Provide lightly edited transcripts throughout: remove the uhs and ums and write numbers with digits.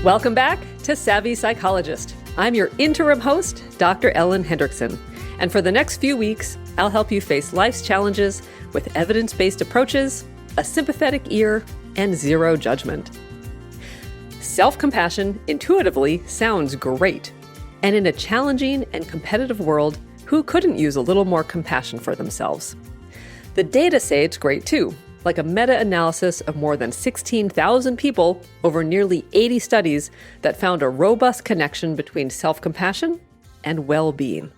Welcome back to Savvy Psychologist. I'm your interim host, Dr. Ellen Hendrickson. And for the next few weeks, I'll help you face life's challenges with evidence-based approaches, a sympathetic ear, and zero judgment. Self-compassion intuitively sounds great. And in a challenging and competitive world, who couldn't use a little more compassion for themselves? The data say it's great too, like a meta-analysis of more than 16,000 people over nearly 80 studies that found a robust connection between self-compassion and well-being.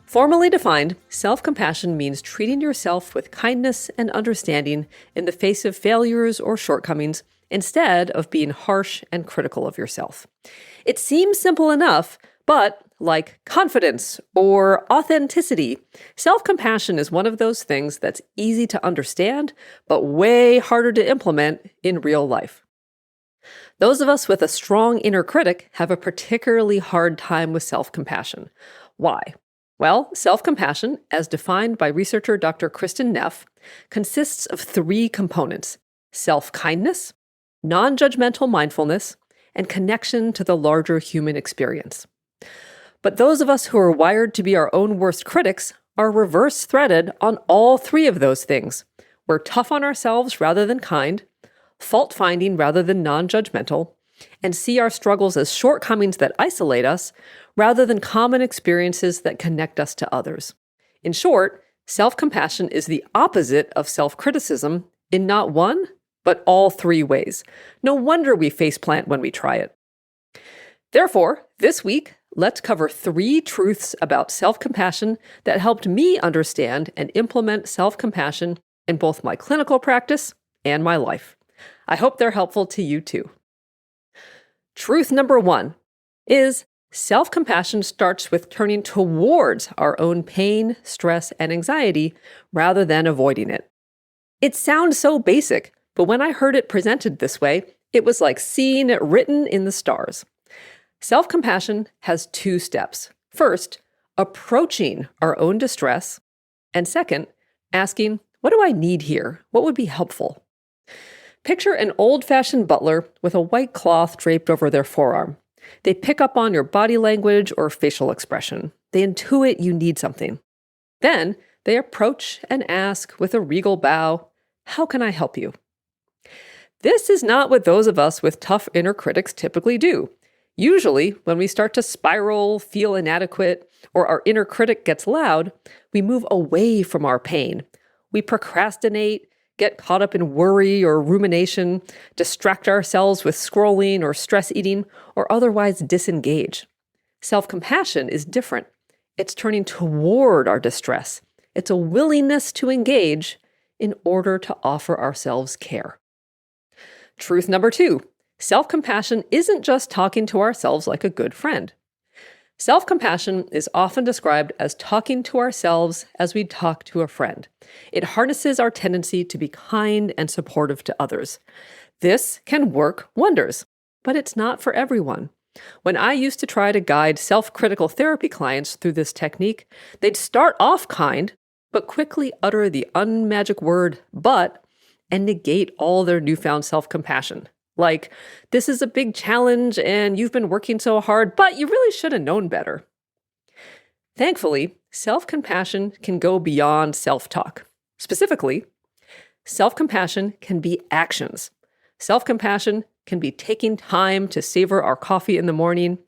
Formally defined, self-compassion means treating yourself with kindness and understanding in the face of failures or shortcomings instead of being harsh and critical of yourself. It seems simple enough, but like confidence or authenticity, self-compassion is one of those things that's easy to understand, but way harder to implement in real life. Those of us with a strong inner critic have a particularly hard time with self-compassion. Why? Well, self-compassion, as defined by researcher Dr. Kristin Neff, consists of three components: self-kindness, non-judgmental mindfulness, and connection to the larger human experience. But those of us who are wired to be our own worst critics are reverse-threaded on all three of those things. We're tough on ourselves rather than kind, fault-finding rather than non-judgmental, and see our struggles as shortcomings that isolate us rather than common experiences that connect us to others. In short, self-compassion is the opposite of self-criticism in not one, but all three ways. No wonder we faceplant when we try it. Therefore, this week, let's cover 3 truths about self-compassion that helped me understand and implement self-compassion in both my clinical practice and my life. I hope they're helpful to you too. Truth number 1 is self-compassion starts with turning towards our own pain, stress, and anxiety rather than avoiding it. It sounds so basic, but when I heard it presented this way, it was like seeing it written in the stars. Self-compassion has 2 steps. First, approaching our own distress. And second, asking, what do I need here? What would be helpful? Picture an old-fashioned butler with a white cloth draped over their forearm. They pick up on your body language or facial expression. They intuit you need something. Then they approach and ask with a regal bow, how can I help you? This is not what those of us with tough inner critics typically do. Usually, when we start to spiral, feel inadequate, or our inner critic gets loud, we move away from our pain. We procrastinate, get caught up in worry or rumination, distract ourselves with scrolling or stress eating, or otherwise disengage. Self-compassion is different. It's turning toward our distress. It's a willingness to engage in order to offer ourselves care. Truth number 2. Self-compassion isn't just talking to ourselves like a good friend. Self-compassion is often described as talking to ourselves as we talk to a friend. It harnesses our tendency to be kind and supportive to others. This can work wonders, but it's not for everyone. When I used to try to guide self-critical therapy clients through this technique, they'd start off kind, but quickly utter the unmagic word, but, and negate all their newfound self-compassion. Like, this is a big challenge and you've been working so hard, but you really should have known better. Thankfully, self-compassion can go beyond self-talk. Specifically, self-compassion can be actions. Self-compassion can be taking time to savor our coffee in the morning,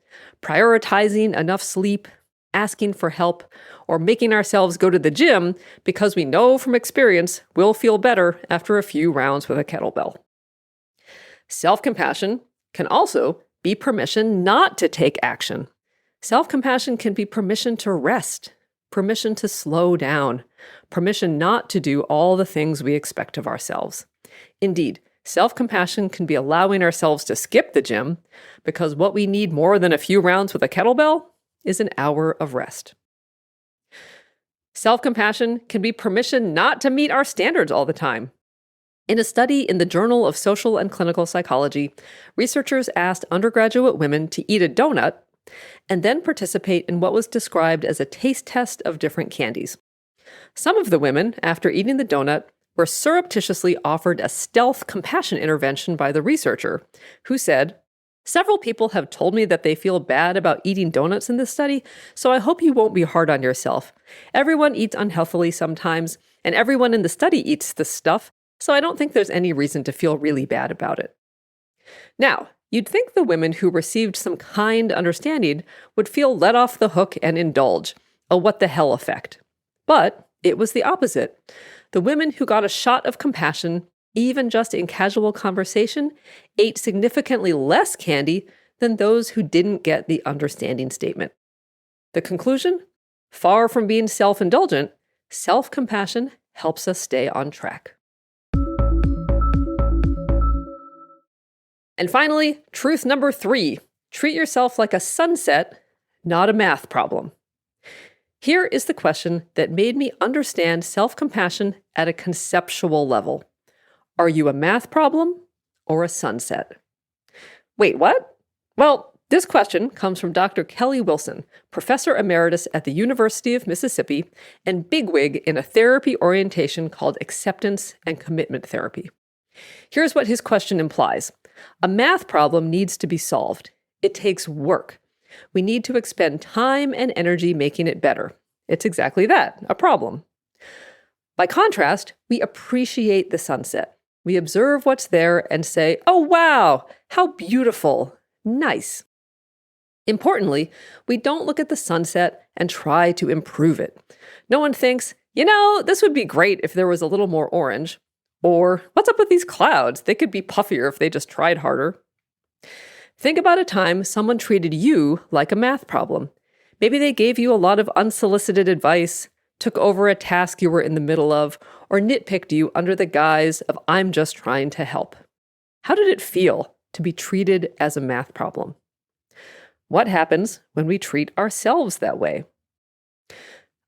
prioritizing enough sleep, asking for help, or making ourselves go to the gym because we know from experience we'll feel better after a few rounds with a kettlebell. Self-compassion can also be permission not to take action. Self-compassion can be permission to rest, permission to slow down, permission not to do all the things we expect of ourselves. Indeed, self-compassion can be allowing ourselves to skip the gym because what we need more than a few rounds with a kettlebell is an hour of rest. Self-compassion can be permission not to meet our standards all the time. In a study in the Journal of Social and Clinical Psychology, researchers asked undergraduate women to eat a donut and then participate in what was described as a taste test of different candies. Some of the women, after eating the donut, were surreptitiously offered a stealth compassion intervention by the researcher, who said, Several people have told me that they feel bad about eating donuts in this study, so I hope you won't be hard on yourself. Everyone eats unhealthily sometimes, and everyone in the study eats this stuff, so I don't think there's any reason to feel really bad about it. Now, you'd think the women who received some kind understanding would feel let off the hook and indulge, a what the hell effect. But it was the opposite. The women who got a shot of compassion, even just in casual conversation, ate significantly less candy than those who didn't get the understanding statement. The conclusion? Far from being self-indulgent, self-compassion helps us stay on track. And finally, truth number 3, treat yourself like a sunset, not a math problem. Here is the question that made me understand self-compassion at a conceptual level. Are you a math problem or a sunset? Wait, what? Well, this question comes from Dr. Kelly Wilson, professor emeritus at the University of Mississippi and bigwig in a therapy orientation called acceptance and commitment therapy. Here's what his question implies. A math problem needs to be solved. It takes work. We need to expend time and energy making it better. It's exactly that, a problem. By contrast, we appreciate the sunset. We observe what's there and say, oh wow, how beautiful, nice. Importantly, we don't look at the sunset and try to improve it. No one thinks, this would be great if there was a little more orange. Or, what's up with these clouds? They could be puffier if they just tried harder. Think about a time someone treated you like a math problem. Maybe they gave you a lot of unsolicited advice, took over a task you were in the middle of, or nitpicked you under the guise of I'm just trying to help. How did it feel to be treated as a math problem? What happens when we treat ourselves that way?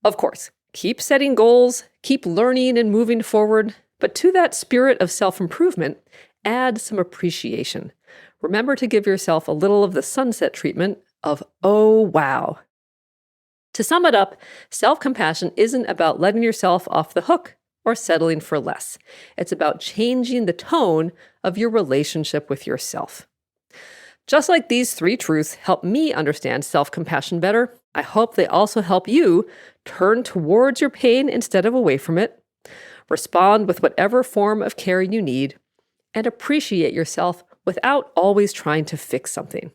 Of course, keep setting goals, keep learning and moving forward, but to that spirit of self-improvement, add some appreciation. Remember to give yourself a little of the sunset treatment of, oh, wow. To sum it up, self-compassion isn't about letting yourself off the hook or settling for less. It's about changing the tone of your relationship with yourself. Just like these 3 truths help me understand self-compassion better, I hope they also help you turn towards your pain instead of away from it, respond with whatever form of care you need, and appreciate yourself without always trying to fix something.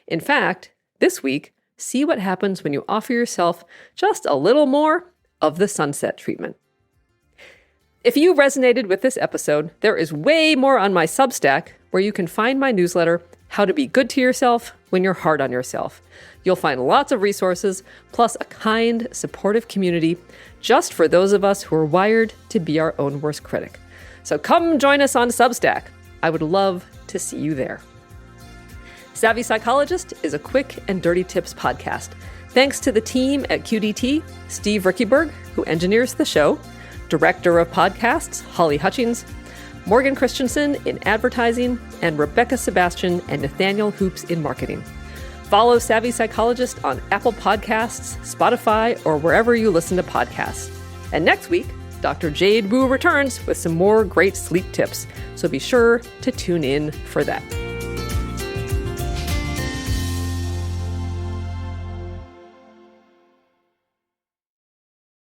In fact, this week, see what happens when you offer yourself just a little more of the sunset treatment. If you resonated with this episode, there is way more on my Substack, where you can find my newsletter, How to Be Good to Yourself When You're Hard on Yourself. You'll find lots of resources, plus a kind, supportive community, just for those of us who are wired to be our own worst critic. So come join us on Substack. I would love to see you there. Savvy Psychologist is a quick and dirty tips podcast. Thanks to the team at QDT, Steve Rickeberg, who engineers the show, Director of Podcasts, Holly Hutchings, Morgan Christensen in advertising, and Rebecca Sebastian and Nathaniel Hoops in marketing. Follow Savvy Psychologist on Apple Podcasts, Spotify, or wherever you listen to podcasts. And next week, Dr. Jade Wu returns with some more great sleep tips, so be sure to tune in for that.